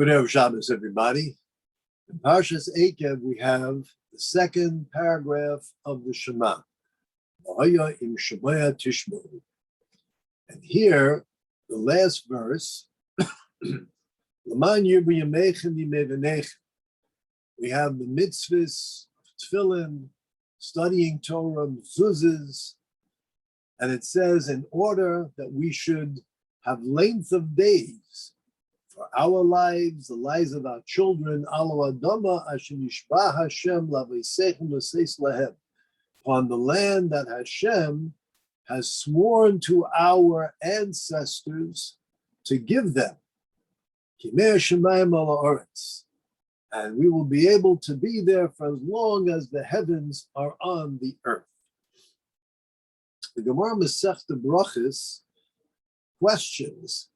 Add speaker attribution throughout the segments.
Speaker 1: Good Erev Shabbos, everybody. In Parshas Eikev, we have the second paragraph of the Shema. Im Shemaya Tishmu. And here, the last verse, L'man yirbu yameichem yimevenechem. We have the mitzvahs of tefillin, studying Torah, mezuzahs, and it says in order that we should have length of days for our lives, the lives of our children, alo adama asher yishba Hashem laveisechem l'seis lahem, upon the land that Hashem has sworn to our ancestors to give them. Kimei Shemayim ala Oretz. And we will be able to be there for as long as the heavens are on the earth. The Gemara Masechta Brachos questions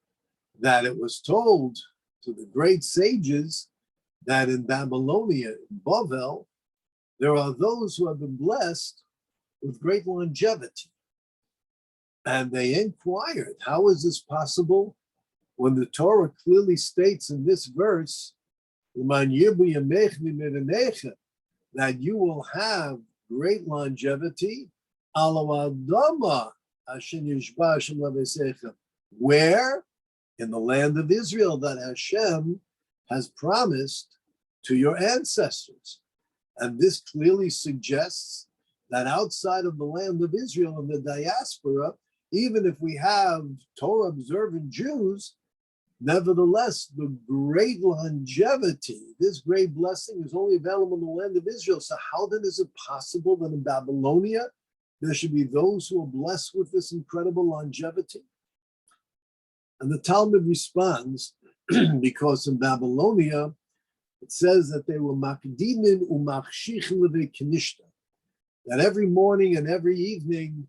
Speaker 1: that it was told to the great sages that in Babylonia, in Bavel, there are those who have been blessed with great longevity. And they inquired, how is this possible when the Torah clearly states in this verse, that you will have great longevity, where? In the land of Israel that Hashem has promised to your ancestors. And this clearly suggests that outside of the land of Israel and the diaspora, even if we have Torah observant Jews, nevertheless, the great longevity, this great blessing is only available in the land of Israel. So how then is it possible that in Babylonia, there should be those who are blessed with this incredible longevity? And the Talmud responds, because in Babylonia, it says that they were makdimin umachshichin levekinishta, that every morning and every evening,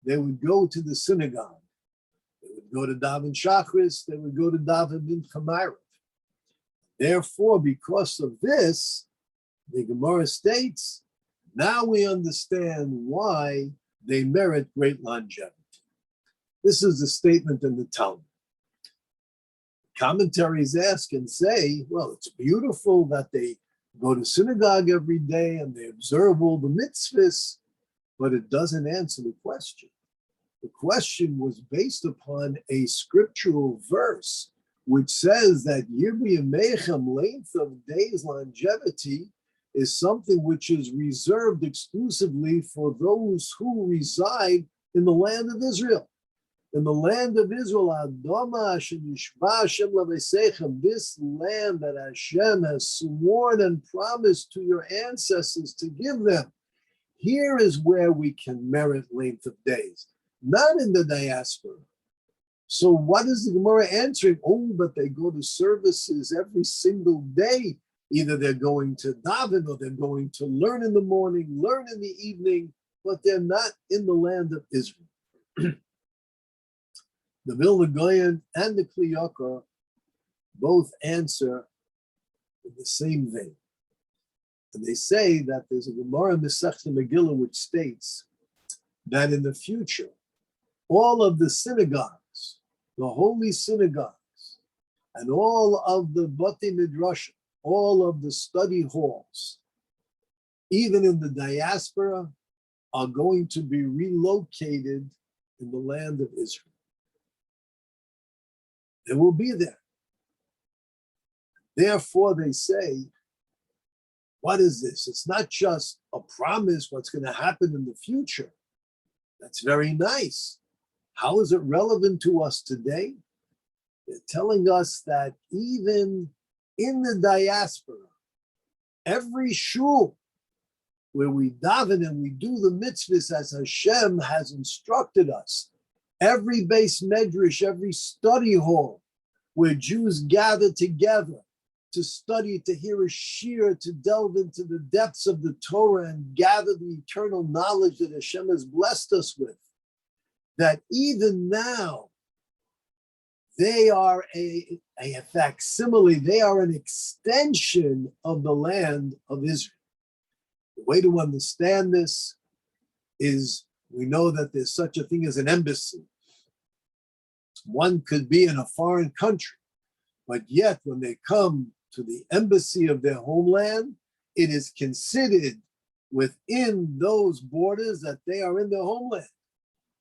Speaker 1: they would go to the synagogue. They would go to daven Shachris, they would go to daven Mincha Ma'ariv. Therefore, because of this, the Gemara states, now we understand why they merit great longevity. This is the statement in the Talmud. Commentaries ask and say, well, it's beautiful that they go to synagogue every day and they observe all the mitzvahs, but it doesn't answer the question. The question was based upon a scriptural verse which says that Yirbu Yameichem, length of days, longevity, is something which is reserved exclusively for those who reside in the land of Israel. In the land of Israel, this land that Hashem has sworn and promised to your ancestors to give them, here is where we can merit length of days, not in the diaspora. So what is the Gemara answering? Oh, but they go to services every single day. Either they're going to daven or they're going to learn in the morning, learn in the evening, but they're not in the land of Israel. The Vilna Gaon and the Kli Yakar both answer in the same vein. And they say that there's a Gemara in Masechta Megillah which states that in the future, all of the synagogues, the holy synagogues, and all of the Bati Midrashim, all of the study halls, even in the diaspora, are going to be relocated in the land of Israel. They will be there. Therefore, they say, what is this? It's not just a promise what's going to happen in the future. That's very nice. How is it relevant to us today? They're telling us that even in the diaspora, every shul where we daven and we do the mitzvahs as Hashem has instructed us, every base medrash, every study hall where Jews gather together to study, to hear a shir, to delve into the depths of the Torah and gather the eternal knowledge that Hashem has blessed us with, that even now, they are a facsimile, they are an extension of the land of Israel. The way to understand this is we know that there's such a thing as an embassy. One could be in a foreign country, But yet, when they come to the embassy of their homeland, it is considered within those borders that they are in their homeland.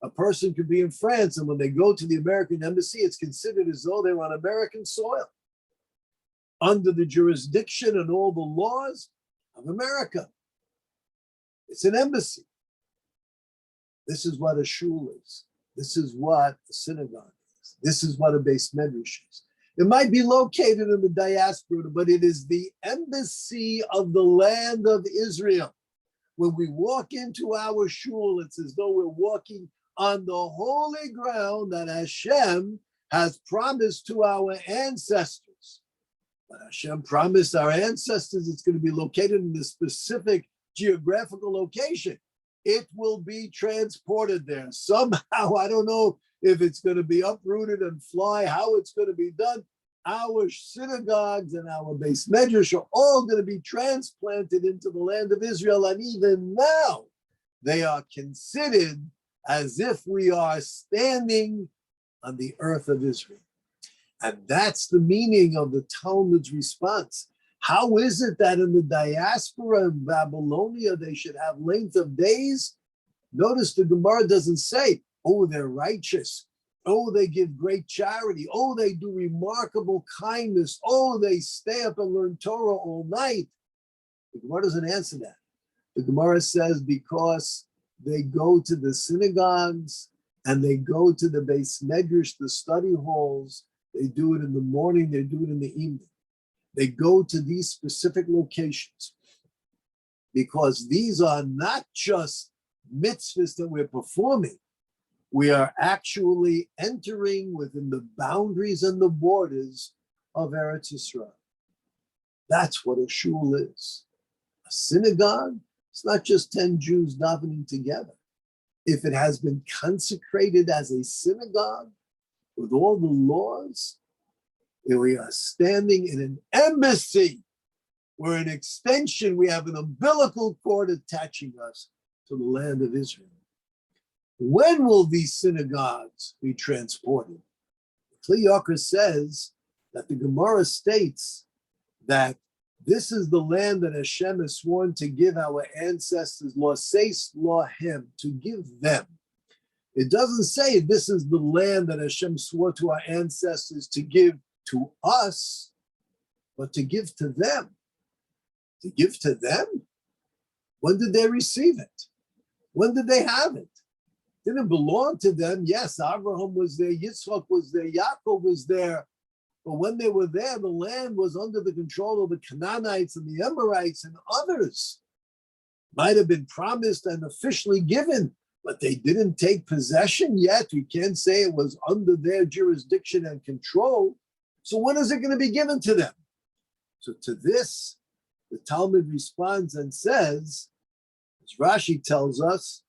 Speaker 1: A person could be in France, and when they go to the American embassy, it's considered as though they're on American soil, under the jurisdiction and all the laws of America. It's an embassy. This is what a shul is. This is what a synagogue is. This is what a beis medrash is. It might be located in the diaspora, but it is the embassy of the land of Israel. When we walk into our shul, it's as though we're walking on the holy ground that Hashem has promised to our ancestors. But Hashem promised our ancestors it's going to be located in this specific geographical location. It will be transported there. Somehow, I don't know if it's going to be uprooted and fly, how it's going to be done. Our synagogues and our beis medrash are all going to be transplanted into the land of Israel. And even now, they are considered as if we are standing on the earth of Israel. And that's the meaning of the Talmud's response. How is it that in the diaspora in Babylonia, they should have length of days? Notice the Gemara doesn't say, oh, they're righteous. Oh, they give great charity. Oh, they do remarkable kindness. Oh, they stay up and learn Torah all night. The Gemara doesn't answer that. The Gemara says because they go to the synagogues and they go to the beis medrash, the study halls. They do it in the morning. They do it in the evening. They go to these specific locations because these are not just mitzvahs that we're performing. We are actually entering within the boundaries and the borders of Eretz Yisrael. That's what a shul is. A synagogue, it's not just 10 Jews davening together. If it has been consecrated as a synagogue with all the laws, we are standing in an embassy. We're an extension. We have an umbilical cord attaching us to the land of Israel. When will these synagogues be transported? Kli Yakar says that the Gemara states that this is the land that Hashem has sworn to give our ancestors, Loseis Lohem, to give them. It doesn't say this is the land that Hashem swore to our ancestors to give to us, but to give to them. To give to them? When did they receive it? When did they have it? It didn't belong to them. Yes, Abraham was there, Yitzchak was there, Yaakov was there. But when they were there, the land was under the control of the Canaanites and the Amorites and others. Might have been promised and officially given, but they didn't take possession yet. We can't say it was under their jurisdiction and control. So when is it going to be given to them? So to this, the Talmud responds and says, as Rashi tells us,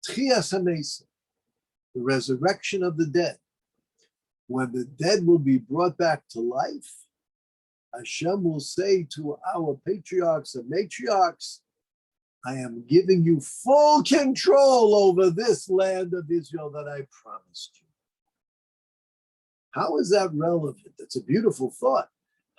Speaker 1: Tchias HaMesim, the resurrection of the dead. When the dead will be brought back to life, Hashem will say to our patriarchs and matriarchs, I am giving you full control over this land of Israel that I promised you. How is that relevant? That's a beautiful thought.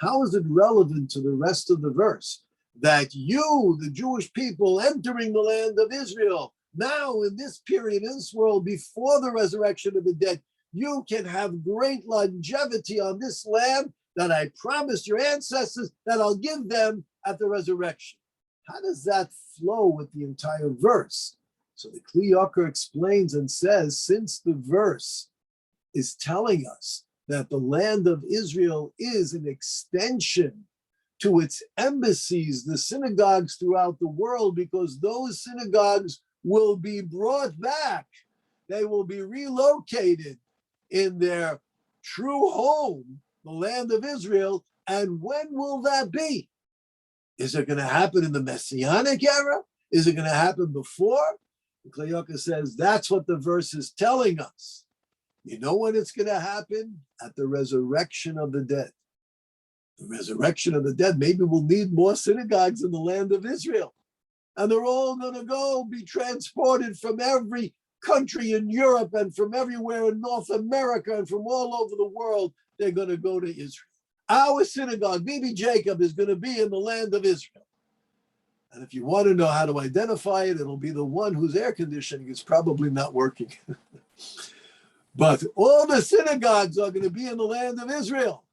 Speaker 1: How is it relevant to the rest of the verse? That you, the Jewish people, entering the land of Israel, now in this period, in this world, before the resurrection of the dead, you can have great longevity on this land that I promised your ancestors that I'll give them at the resurrection. How does that flow with the entire verse? So the Kli Yakar explains and says, since the verse is telling us that the land of Israel is an extension to its embassies, the synagogues throughout the world, because those synagogues will be brought back. They will be relocated in their true home, the land of Israel. And when will that be? Is it going to happen in the Messianic era? Is it going to happen before? Kli Yakar says that's what the verse is telling us. You know when it's going to happen? At the resurrection of the dead. The resurrection of the dead. Maybe we'll need more synagogues in the land of Israel. And they're all going to be transported from every country in Europe and from everywhere in North America and from all over the world. they're going to go to Israel. Our synagogue, Bibi Jacob, is going to be in the land of Israel. And if you want to know how to identify it, it'll be the one whose air conditioning is probably not working. But all the synagogues are going to be in the land of Israel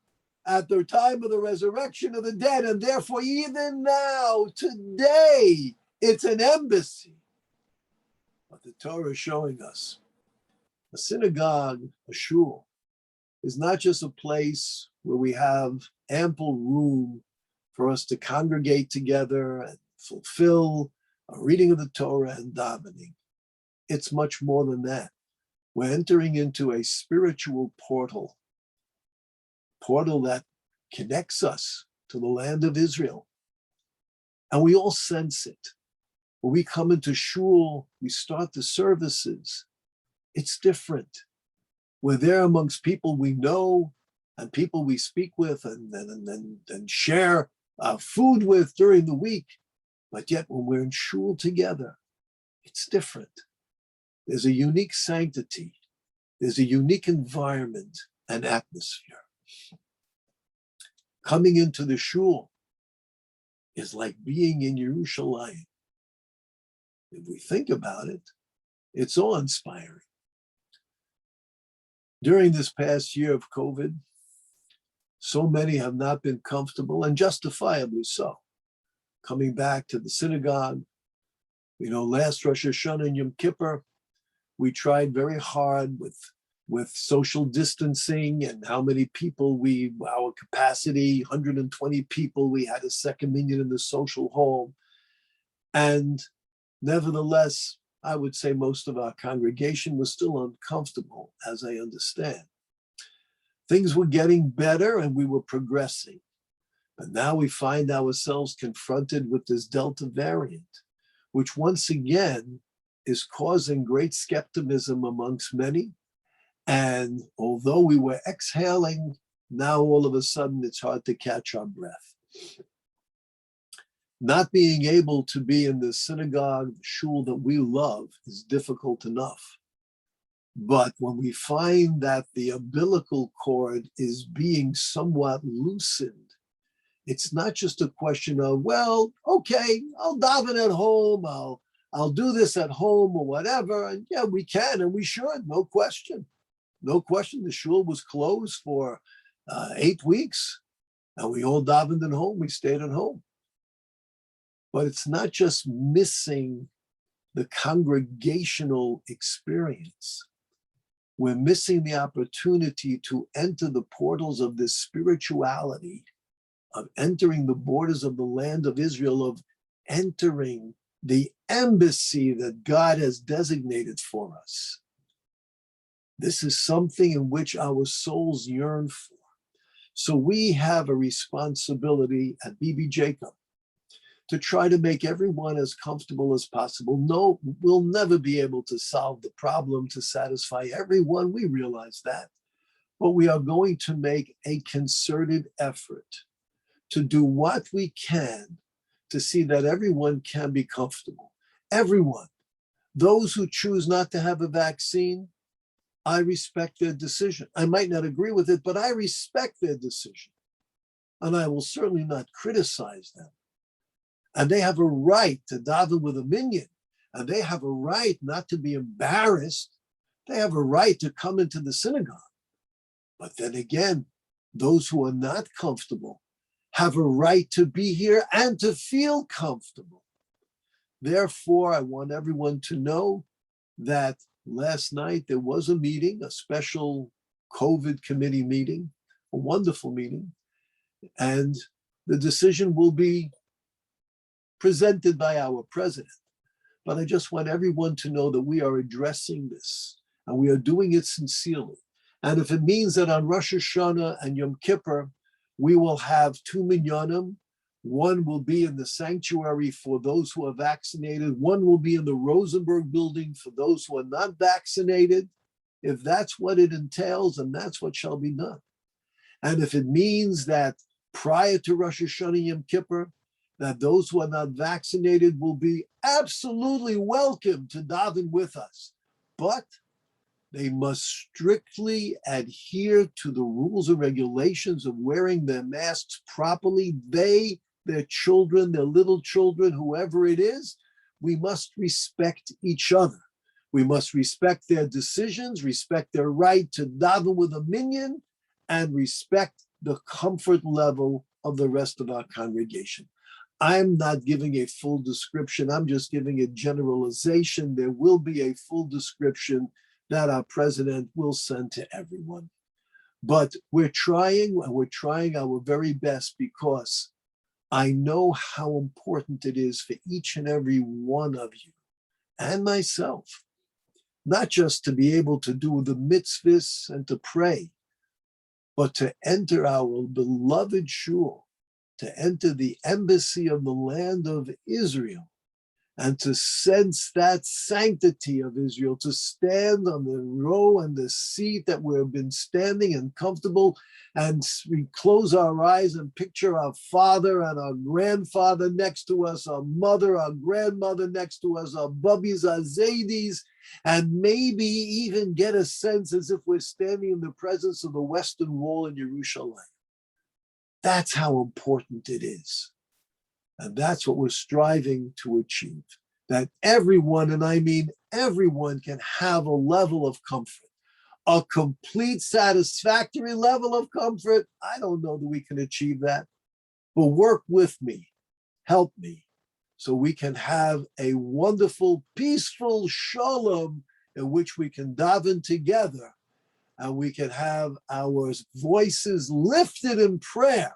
Speaker 1: at the time of the resurrection of the dead. And therefore, even now, today, it's an embassy. But the Torah is showing us a synagogue, a shul, is not just a place where we have ample room for us to congregate together and fulfill a reading of the Torah and davening. It's much more than that. We're entering into a spiritual portal that connects us to the land of Israel. And we all sense it. When we come into shul, we start the services. It's different. We're there amongst people we know and people we speak with and share food with during the week. But yet when we're in shul together, it's different. There's a unique sanctity. There's a unique environment and atmosphere. Coming into the shul is like being in Yerushalayim. If we think about it, it's awe-inspiring. During this past year of COVID, so many have not been comfortable, and justifiably so, coming back to the synagogue. Last Rosh Hashanah and Yom Kippur, we tried very hard with social distancing and how many people our capacity, 120 people, we had a second minyan in the social hall. And nevertheless, I would say most of our congregation was still uncomfortable, as I understand. Things were getting better and we were progressing. But now we find ourselves confronted with this Delta variant, which once again is causing great skepticism amongst many. And although we were exhaling, now all of a sudden it's hard to catch our breath. Not being able to be in the synagogue, the shul that we love is difficult enough. But when we find that the umbilical cord is being somewhat loosened, it's not just a question of, well, okay, I'll daven at home, I'll do this at home or whatever. And yeah, we can and we should, no question. No question, the shul was closed for 8 weeks and we all davened at home, we stayed at home. But it's not just missing the congregational experience. We're missing the opportunity to enter the portals of this spirituality, of entering the borders of the land of Israel, of entering the embassy that God has designated for us. This is something in which our souls yearn for. So we have a responsibility at Bibi Jacob to try to make everyone as comfortable as possible. No, we'll never be able to solve the problem to satisfy everyone. We realize that. But we are going to make a concerted effort to do what we can to see that everyone can be comfortable. Everyone. Those who choose not to have a vaccine, I respect their decision. I might not agree with it, but I respect their decision. And I will certainly not criticize them. And they have a right to daven with a minyan. And they have a right not to be embarrassed. They have a right to come into the synagogue. But then again, those who are not comfortable have a right to be here and to feel comfortable. Therefore, I want everyone to know that last night there was a meeting, a special COVID committee meeting, a wonderful meeting, and the decision will be presented by our president. But I just want everyone to know that we are addressing this and we are doing it sincerely. And if it means that on Rosh Hashanah and Yom Kippur, we will have 2 minyanim, one will be in the sanctuary for those who are vaccinated, one will be in the Rosenberg building for those who are not vaccinated. If that's what it entails, and that's what shall be done. And if it means that prior to Rosh Hashanah Yom Kippur, that those who are not vaccinated will be absolutely welcome to daven with us. But They must strictly adhere to the rules and regulations of wearing their masks properly. They, their children, their little children, whoever it is, we must respect each other. We must respect their decisions, respect their right to daven with a minyan, and respect the comfort level of the rest of our congregation. I'm not giving a full description. I'm just giving a generalization. There will be a full description that our president will send to everyone. But we're trying our very best, because I know how important it is for each and every one of you and myself, not just to be able to do the mitzvahs and to pray, but to enter our beloved shul, to enter the embassy of the land of Israel, and to sense that sanctity of Israel, to stand on the row and the seat that we've been standing and comfortable, and we close our eyes and picture our father and our grandfather next to us, our mother, our grandmother next to us, our bubbies, our zaydis, and maybe even get a sense as if we're standing in the presence of the Western Wall in Jerusalem. That's how important it is. And that's what we're striving to achieve, that everyone, and I mean everyone, can have a level of comfort, a complete satisfactory level of comfort. I don't know that we can achieve that, but work with me, help me, so we can have a wonderful, peaceful shalom in which we can daven together, and we can have our voices lifted in prayer,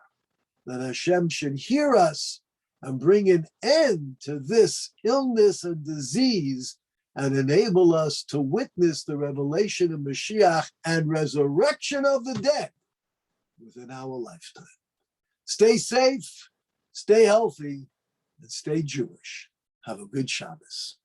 Speaker 1: that Hashem should hear us and bring an end to this illness and disease, and enable us to witness the revelation of Mashiach and resurrection of the dead within our lifetime. Stay safe, stay healthy, and stay Jewish. Have a good Shabbos.